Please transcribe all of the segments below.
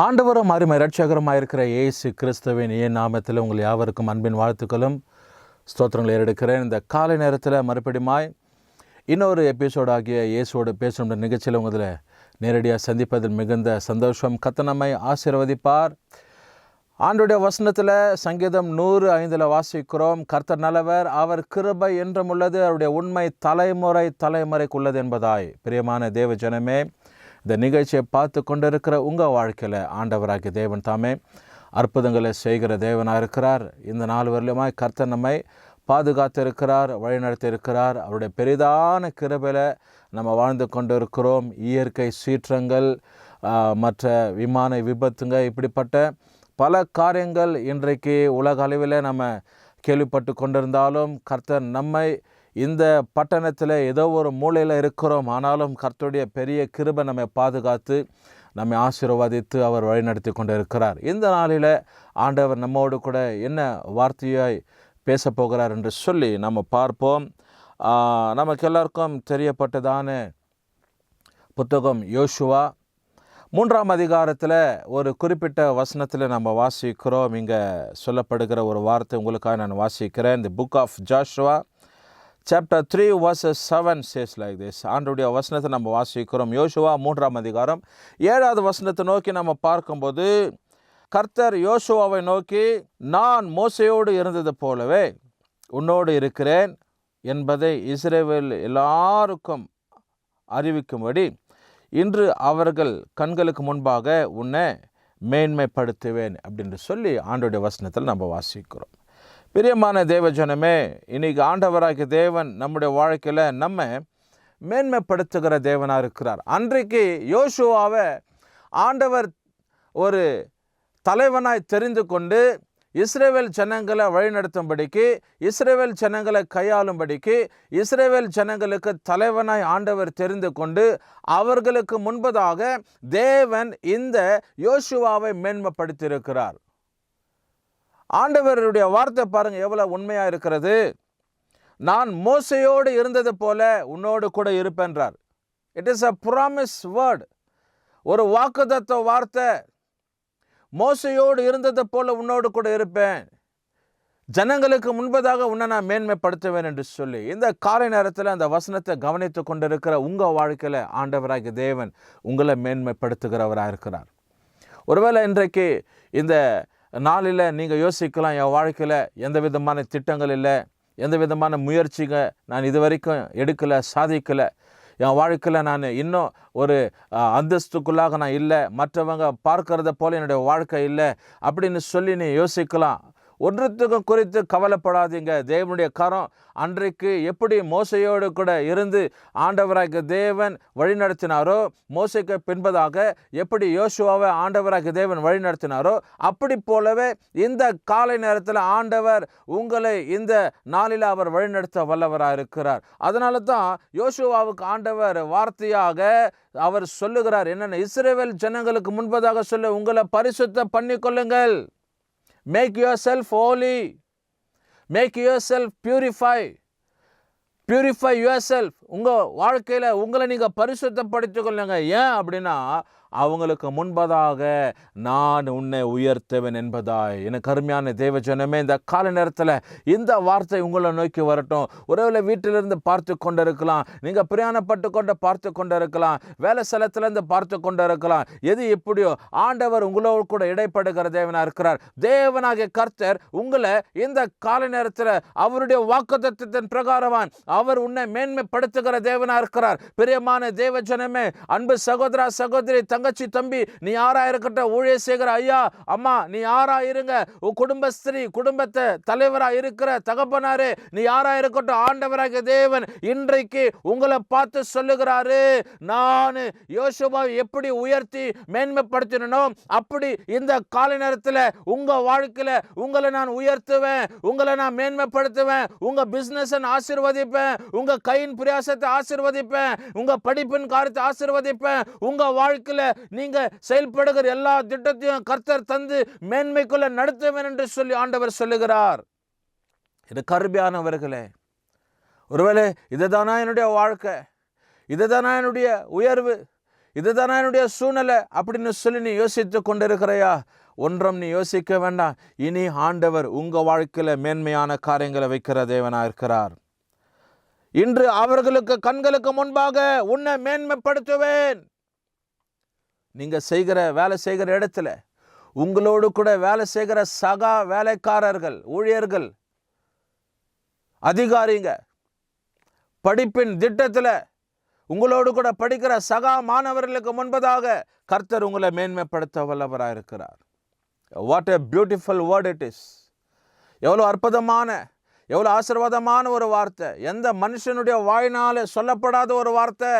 ஆண்டவரும் அருமை இரட்சகருமாக இருக்கிற இயேசு கிறிஸ்துவின் நாமத்தில் உங்கள் யாவருக்கும் அன்பின் வாழ்த்துக்களும் ஸ்தோத்திரங்களை ஏறெடுக்கிறேன். இந்த காலை நேரத்தில் மறுபடியுமாய் இன்னொரு எபிசோடாகிய இயேசுவோடு பேசுகின்ற நிகழ்ச்சியில் உங்களில் நேரடியாக சந்திப்பதில் மிகுந்த சந்தோஷம். கர்த்தர் நம்மை ஆசீர்வதிப்பார். ஆண்டுடைய வசனத்தில் சங்கீதம் 105 வாசிக்கிறோம். கர்த்தர் நல்லவர், அவர் கிருபை என்றும் உள்ளது, அவருடைய உண்மை தலைமுறைக்கு உள்ளது என்பதாய். பிரியமான தேவ ஜனமே, இந்த நிகழ்ச்சியை பார்த்து கொண்டிருக்கிற உங்கள் வாழ்க்கையில் ஆண்டவராகிய தேவன் தாமே அற்புதங்களை செய்கிற தேவனாக இருக்கிறார். இந்த 4 வருடமாய் கர்த்தர் நம்மை பாதுகாத்து இருக்கிறார், வழிநடத்தி இருக்கிறார். அவருடைய பெரிதான கிருபையில் நம்ம வாழ்ந்து கொண்டு இருக்கிறோம். இயற்கை சீற்றங்கள், மற்ற விமான விபத்துங்க, இப்படிப்பட்ட பல காரியங்கள் இன்றைக்கு உலக அளவில் நம்ம கேள்விப்பட்டு கொண்டிருந்தாலும் கர்த்தர் நம்மை இந்த பட்டணத்தில் ஏதோ ஒரு மூலையில் இருக்கிறோம், ஆனாலும் கர்த்தருடைய பெரிய கிருபை நம்மை பாதுகாத்து நம்மை ஆசீர்வதித்து அவர் வழிநடத்தி கொண்டு இருக்கிறார். இந்த நாளில் ஆண்டவர் நம்மோடு கூட என்ன வார்த்தையாய் பேச போகிறார் என்று சொல்லி நம்ம பார்ப்போம். நமக்கு எல்லாருக்கும் தெரியப்பட்டதான புத்தகம் யோசுவா 3ஆம் அதிகாரத்தில் ஒரு குறிப்பிட்ட வசனத்தில் நம்ம வாசிக்கிறோம். இங்கே சொல்லப்படுகிற ஒரு வார்த்தை உங்களுக்காக நான் வாசிக்கிறேன். The book of Joshua Chapter 3 verses 7 says like this. ஆண்டுடைய வசனத்தை நம்ம வாசிக்கிறோம். யோசுவா 3ஆம் அதிகாரம் 7வது வசனத்தை நோக்கி நம்ம பார்க்கும்போது, கர்த்தர் யோசுவாவை நோக்கி, நான் மோசையோடு இருந்தது போலவே உன்னோடு இருக்கிறேன் என்பதை இஸ்ரவேல் எல்லாருக்கும் அறிவிக்கும்படி இன்று அவர்கள் கண்களுக்கு முன்பாக உன்னை மேன்மைப்படுத்துவேன் அப்படின்னு சொல்லி ஆண்டுடைய வசனத்தில் நம்ம வாசிக்கிறோம். பிரியமான தேவ ஜனமே, இன்றைக்கி ஆண்டவராகிய தேவன் நம்முடைய வாழ்க்கையில் நம்ம மேன்மைப்படுத்துகிற தேவனாக இருக்கிறார். அன்றைக்கு யோசுவாவை ஆண்டவர் ஒரு தலைவனாய் தெரிந்து கொண்டு இஸ்ரவேல் ஜனங்களை வழிநடத்தும்படிக்கு, இஸ்ரவேல் ஜனங்களை கையாளும்படிக்கு, இஸ்ரவேல் ஜனங்களுக்கு தலைவனாய் ஆண்டவர் தெரிந்து கொண்டு அவர்களுக்கு முன்பதாக தேவன் இந்த யோசுவாவை மேன்மைப்படுத்தியிருக்கிறார். ஆண்டவருடைய வார்த்தை பாருங்க எவ்வளவு உண்மையா இருக்கிறது. நான் மோசையோடு இருந்தது போல உன்னோடு கூட இருப்பேன்றார். It is a promise word, ஒரு வாக்குத்தத்த வார்த்தை. மோசையோடு இருந்தது போல உன்னோடு கூட இருப்பேன், ஜனங்களுக்கு முன்பதாக உன்னை நான் மேன்மைப்படுத்துவேன் என்று சொல்லி இந்த காலை நேரத்தில் அந்த வசனத்தை கவனித்து கொண்டிருக்கிற உங்கள் வாழ்க்கையில் ஆண்டவராகிய தேவன் உங்களை மேன்மைப்படுத்துகிறவராக இருக்கிறார். ஒருவேளை இன்றைக்கு இந்த நாளில் நீங்கள் யோசிக்கலாம், என் வாழ்க்கையில் எந்த விதமான திட்டங்கள் இல்லை, எந்த விதமான முயற்சிங்க நான் இது வரைக்கும் எடுக்கலை, சாதிக்கலை, என் வாழ்க்கையில் நான் இன்னும் ஒரு அந்தஸ்துக்குள்ளாக நான் இல்லை, மற்றவங்க பார்க்கறத போல என்னுடைய வாழ்க்கை இல்லை அப்படின்னு சொல்லி நீ யோசிக்கலாம். ஒன்றுத்துக்கும் குறித்து கவலைப்படாதீங்க. தேவனுடைய கரம் அன்றைக்கு எப்படி மோசையோடு கூட இருந்து ஆண்டவராகிய தேவன் வழிநடத்தினாரோ, மோசைக்கு பின்பதாக எப்படி யோசுவாவை ஆண்டவராகிய தேவன் வழிநடத்தினாரோ, அப்படி போலவே இந்த காலை நேரத்தில் ஆண்டவர் உங்களை இந்த நாளில் அவர் வழிநடத்த வல்லவராக இருக்கிறார். அதனால தான் யோசுவாவுக்கு ஆண்டவர் வார்த்தையாக அவர் சொல்லுகிறார் என்னென்ன, இஸ்ரவேல் ஜனங்களுக்கு முன்பதாக சொல்ல, உங்களை பரிசுத்தம் பண்ணிக்கொள்ளுங்கள். Make yourself holy. Make yourself purify yourself. உங்கள் வாழ்க்கையில் உங்களை நீங்கள் பரிசுத்தப்படுத்திக் கொள்ளுங்க. ஏன் அப்படின்னா, அவங்களுக்கு முன்பதாக நான் உன்னை உயர்த்துவேன் என்பதாய். எனக்கு அருமையான தேவ ஜனமே, இந்த கால நேரத்தில் இந்த வார்த்தை உங்களை நோக்கி வரட்டும். ஒருவேளை வீட்டிலிருந்து பார்த்து கொண்டு இருக்கலாம், நீங்கள் பிரயாணப்பட்டு கொண்டு பார்த்து கொண்டு இருக்கலாம், வேலை ஸ்தலத்திலிருந்து பார்த்து கொண்டு இருக்கலாம். எது எப்படியோ ஆண்டவர் உங்களோடு கூட இடைப்படுகிற தேவனாக இருக்கிறார். தேவனாகிய கர்த்தர் உங்களை இந்த கால நேரத்தில் அவருடைய வாக்குத்தத்தத்தின் பிரகாரமான் அவர் உன்னை மேன்மைப்படுத்துகிற தேவனாக இருக்கிறார். பிரியமான தேவ ஜனமே, அன்பு சகோதரா சகோதரி, தங்கச்சி தம்பி, நீ யாரா இருக்கட்டும், ஊழிய செய்கிற ஐயா அம்மா, நீ யாரா இருங்க, குடும்பஸ்திரி, குடும்பத்தை தலைவரா இருக்கிற தகப்பனாரே, நீ யாரா இருக்கட்டும், ஆண்டவராகிய தேவன் இன்றைக்கு உங்களை பார்த்து சொல்லுகிறாரு, நான் யோசுவாவை எப்படி உயர்த்தி மேன்மைப்படுத்தினோ அப்படி இந்த காலை நேரத்தில் உங்க வாழ்க்கையில உங்களை நான் உயர்த்துவேன், உங்களை நான் மேன்மைப்படுத்துவேன், உங்க பிசினஸ் ஆசீர்வதிப்பேன், உங்க கையின் பிரயாசத்தை ஆசீர்வதிப்பேன், உங்க படிப்பின் காரியத்தை ஆசீர்வதிப்பேன், உங்க வாழ்க்கையில நீங்க செயல்படுகிற எல்லா திட்டத்தையும் கர்த்தர் தந்து மேன்மைக்குள்ள நடத்துவேன் என்று சொல்லி ஆண்டவர் சொல்லுகிறார். இது கருமையானவர்களே, ஒருவேளை இதுதானா என்னுடைய வாழ்க்கை, இதுதானா என்னுடைய உயர்வு, இதுதானே என்னுடைய சூழ்நிலை அப்படின்னு சொல்லி நீ யோசித்து கொண்டிருக்கிறையா? ஒன்றும் நீ யோசிக்க வேண்டாம். இனி ஆண்டவர் உங்கள் வாழ்க்கையில் மேன்மையான காரியங்களை வைக்கிற தேவனாக இருக்கிறார். இன்று அவர்களுக்கு கண்களுக்கு முன்பாக உன்னை மேன்மைப்படுத்துவேன். நீங்கள் வேலை செய்கிற இடத்துல உங்களோடு கூட வேலை செய்கிற சகா வேலைக்காரர்கள், ஊழியர்கள், அதிகாரிங்க, படிப்பின் திட்டத்தில் உங்களோடு கூட படிக்கிற சகா மாணவர்களுக்கு முன்பதாக கர்த்தர் உங்களை மேன்மைப்படுத்த வல்லவராக இருக்கிறார். What a beautiful word it is. எவ்வளோ அற்புதமான, எவ்வளோ ஆசீர்வாதமான ஒரு வார்த்தை. எந்த மனுஷனுடைய வாயினால சொல்லப்படாத ஒரு வார்த்தை,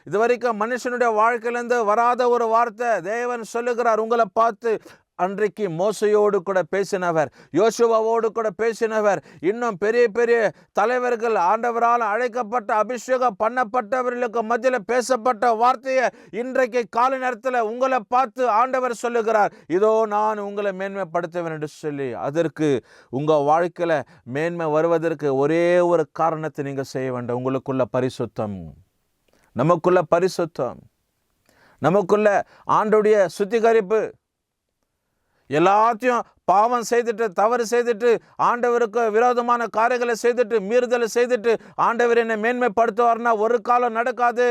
இதுவரைக்கும் மனுஷனுடைய வாழ்க்கையிலேருந்து வராத ஒரு வார்த்தை. தேவன் சொல்லுகிறார் உங்களை பார்த்து. அன்றைக்கு மோசையோடு கூட பேசினவர், யோசுவாவோடு கூட பேசினவர், இன்னும் பெரிய பெரிய தலைவர்கள், ஆண்டவரால் அழைக்கப்பட்ட அபிஷேகம் பண்ணப்பட்டவர்களுக்கு மத்தியில் பேசப்பட்ட வார்த்தையை இன்றைக்கு காலை நேரத்தில் உங்களை பார்த்து ஆண்டவர் சொல்லுகிறார், இதோ நான் உங்களை மேன்மைப்படுத்துவேன் என்று சொல்லி. அதற்கு உங்கள் வாழ்க்கையில் மேன்மை வருவதற்கு ஒரே ஒரு காரணத்தை நீங்கள் செய்ய வேண்டும். உங்களுக்குள்ள பரிசுத்தம், நமக்குள்ள பரிசுத்தம், நமக்குள்ள ஆண்டுடைய சுத்திகரிப்பு. எல்லாத்தையும் பாவம் செய்துட்டு, தவறு செய்துட்டு, ஆண்டவருக்கு விரோதமான காரியங்களை செய்துட்டு, மீறுதலை செய்துட்டு ஆண்டவர் என்னை மேன்மைப்படுத்துவார்னா ஒரு காலம் நடக்காது.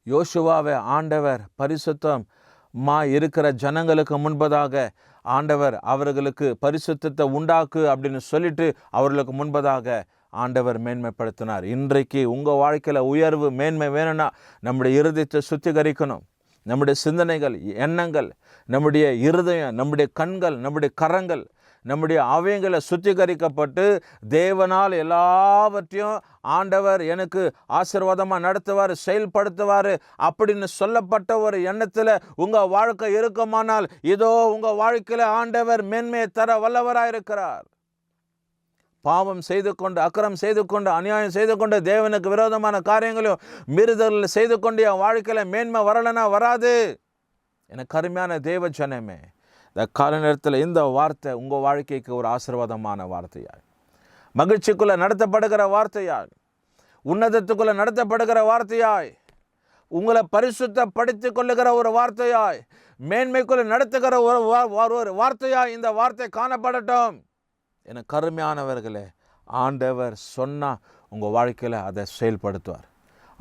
யோசுவாவை ஆண்டவர் பரிசுத்தமா இருக்கிற ஜனங்களுக்கு முன்பதாக ஆண்டவர் அவர்களுக்கு பரிசுத்தத்தை உண்டாக்கு அப்படின்னு சொல்லிட்டு அவர்களுக்கு முன்பதாக ஆண்டவர் மேன்மைப்படுத்தினார். இன்றைக்கு உங்கள் வாழ்க்கையில் உயர்வு, மேன்மை வேணும்னா நம்முடைய இருதயத்தை சுத்திகரிக்கணும். நம்முடைய சிந்தனைகள், எண்ணங்கள், நம்முடைய இருதயம், நம்முடைய கண்கள், நம்முடைய கரங்கள், நம்முடைய அவயங்களை சுத்திகரிக்கப்பட்டு தேவனால் எல்லாவற்றையும் ஆண்டவர் எனக்கு ஆசீர்வாதமாக நடத்துவார், செயல்படுத்துவார் அப்படின்னு சொல்லப்பட்ட ஒரு எண்ணத்தில் உங்கள் வாழ்க்கை இருக்குமானால் இதோ உங்கள் வாழ்க்கையில் ஆண்டவர் மேன்மையை தர வல்லவராக இருக்கிறார். பாவம் செய்து கொண்டு, அக்கிரம் செய்து கொண்டு, அநியாயம் செய்து கொண்டு, தேவனுக்கு விரோதமான காரியங்களையும் மீறுதல் செய்து கொண்டு என் வாழ்க்கையில் மேன்மை வரலனா வராது. எனக்கு அருமையான தேவ ஜனமே, இந்த கால நேரத்தில் இந்த வார்த்தை உங்கள் வாழ்க்கைக்கு ஒரு ஆசீர்வாதமான வார்த்தையாய், மகிழ்ச்சிக்குள்ளே நடத்தப்படுகிற வார்த்தையாய், உன்னதத்துக்குள்ளே நடத்தப்படுகிற வார்த்தையாய், உங்களை பரிசுத்தப்படுத்திக் கொள்ளுகிற ஒரு வார்த்தையாய், மேன்மைக்குள்ளே நடத்துகிற ஒரு வார்த்தையாய் இந்த வார்த்தை காணப்படட்டும். என கருமையானவர்களே, ஆண்டவர் சொன்னால் உங்கள் வாழ்க்கையில் அதை செயல்படுத்துவார்.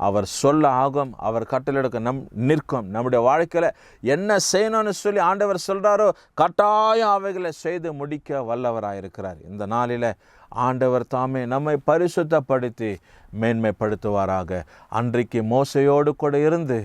அவர் சொல்ல ஆகும், அவர் கட்டளையிடுக்க நிற்கும். நம்முடைய வாழ்க்கையில் என்ன செய்யணும்னு சொல்லி ஆண்டவர் சொல்கிறாரோ கட்டாயம் அவைகளை செய்து முடிக்க வல்லவராக இருக்கிறார். இந்த நாளில் ஆண்டவர் தாமே நம்மை பரிசுத்தப்படுத்தி மேன்மைப்படுத்துவாராக. அன்றைக்கு மோசையோடு கூட இருந்து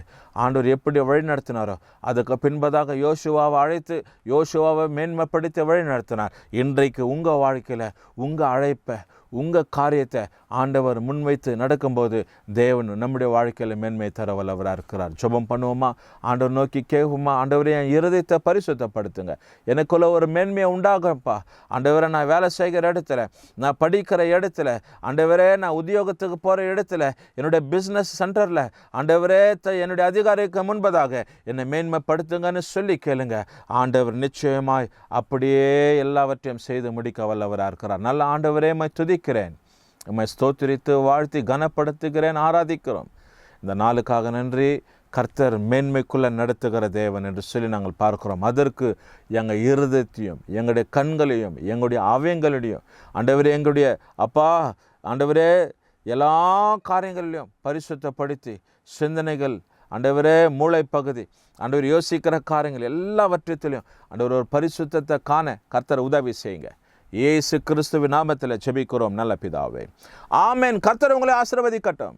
ஆண்டவர் எப்படி வழி நடத்தினாரோ அதுக்கு பின்பதாக யோசுவாவை அழைத்து யோசுவாவை மேன்மைப்படுத்தி வழி நடத்தினார். இன்றைக்கு உங்கள் வாழ்க்கையில் உங்கள் அழைப்பை, உங்கள் காரியத்தை ஆண்டவர் முன்வைத்து நடக்கும்போது தேவன் நம்முடைய வாழ்க்கையில் மேன்மை தர வல்லவராக இருக்கிறார். ஜெபம் பண்ணுவோமா? ஆண்டவர் நோக்கி கேட்குமா? ஆண்டவரே, என் இருதயத்தை பரிசுத்தப்படுத்துங்க, எனக்குள்ள ஒரு மேன்மையை உண்டாகப்பா. ஆண்டவரை, நான் வேலை செய்கிற இடத்துல, நான் படிக்கிற இடத்துல, ஆண்டவரே நான் உத்தியோகத்துக்கு போகிற இடத்துல, என்னுடைய பிஸ்னஸ் சென்டரில் ஆண்டவரே என்னுடைய அதிகாரிக்கு முன்பதாக என்னை மேன்மைப்படுத்துங்கன்னு சொல்லி கேளுங்க. ஆண்டவர் நிச்சயமாய் அப்படியே எல்லாவற்றையும் செய்து முடிக்க வல்லவராக இருக்கிறார். நல்ல ஆண்டவரே, துதிக்கிறேன், உம்மை ஸ்தோத்திரித்து வாழ்த்தி கனப்படுத்துகிறேன், ஆராதிக்கிறோம். இந்த நாளுக்காக நன்றி. கர்த்தர் மேன்மைக்குள்ளே நடத்துகிற தேவன் என்று சொல்லி நாங்கள் பார்க்கிறோம். அதற்கு எங்கள் இருதயத்தையும், எங்களுடைய கண்களையும், எங்களுடைய அவயங்களையும் ஆண்டவரே, எங்களுடைய அப்பா ஆண்டவரே எல்லா காரியங்களிலும் பரிசுத்தப்படுத்தி, சிந்தனைகள் ஆண்டவரே, மூளை பகுதி ஆண்டவர் யோசிக்கிற காரியங்கள் எல்லாவற்றத்திலையும் ஆண்டவர் ஒரு பரிசுத்தத்தை காண கர்த்தர் உதவி செய்யுங்க. இயேசு கிறிஸ்துவின் நாமத்தில் ஜெபிக்கிறோம் நல்ல பிதாவே, ஆமென். கர்த்தர் உங்களை ஆசீர்வதிக்கட்டும்.